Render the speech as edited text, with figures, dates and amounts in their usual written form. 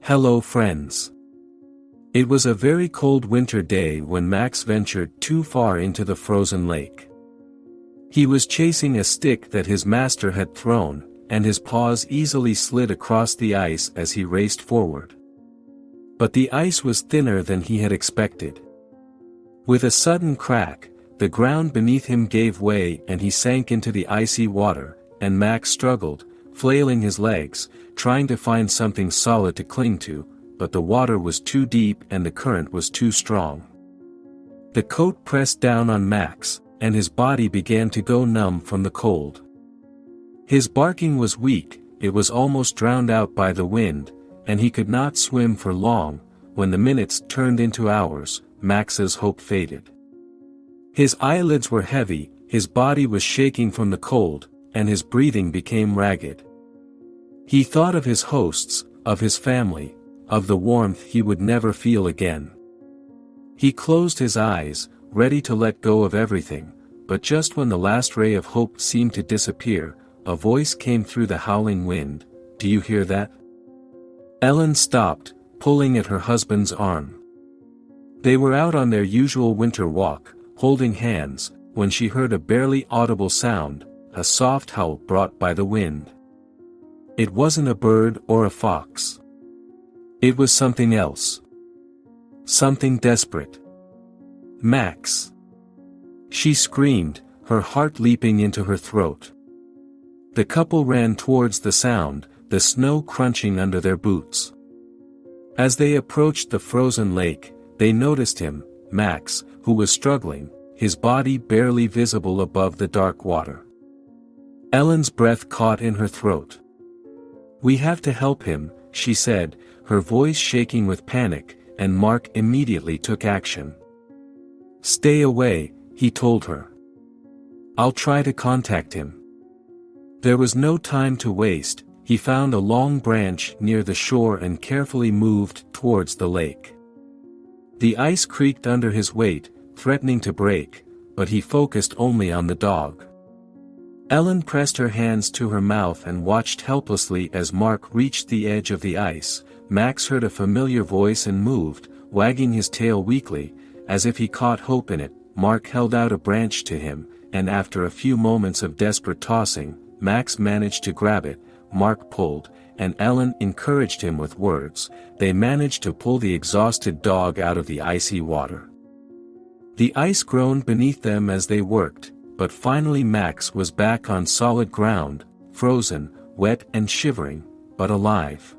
Hello friends. It was a very cold winter day when Max ventured too far into the frozen lake. He was chasing a stick that his master had thrown, and his paws easily slid across the ice as he raced forward. But the ice was thinner than he had expected. With a sudden crack, the ground beneath him gave way and he sank into the icy water, and Max struggled, flailing his legs, trying to find something solid to cling to, but the water was too deep and the current was too strong. The coat pressed down on Max, and his body began to go numb from the cold. His barking was weak, it was almost drowned out by the wind, and he could not swim for long. When the minutes turned into hours, Max's hope faded. His eyelids were heavy, his body was shaking from the cold, and his breathing became ragged. He thought of his hosts, of his family, of the warmth he would never feel again. He closed his eyes, ready to let go of everything, but just when the last ray of hope seemed to disappear, a voice came through the howling wind. "Do you hear that?" Ellen stopped, pulling at her husband's arm. They were out on their usual winter walk, holding hands, when she heard a barely audible sound, a soft howl brought by the wind. It wasn't a bird or a fox. It was something else. Something desperate. "Max!" She screamed, her heart leaping into her throat. The couple ran towards the sound, the snow crunching under their boots. As they approached the frozen lake, they noticed him, Max, who was struggling, his body barely visible above the dark water. Ellen's breath caught in her throat. "We have to help him," she said, her voice shaking with panic, and Mark immediately took action. "Stay away," he told her. "I'll try to contact him." There was no time to waste. He found a long branch near the shore and carefully moved towards the lake. The ice creaked under his weight, threatening to break, but he focused only on the dog. Ellen pressed her hands to her mouth and watched helplessly as Mark reached the edge of the ice. Max heard a familiar voice and moved, wagging his tail weakly, as if he caught hope in it. Mark held out a branch to him, and after a few moments of desperate tossing, Max managed to grab it. Mark pulled, and Ellen encouraged him with words. They managed to pull the exhausted dog out of the icy water. The ice groaned beneath them as they worked, but finally Max was back on solid ground, frozen, wet and shivering, but alive.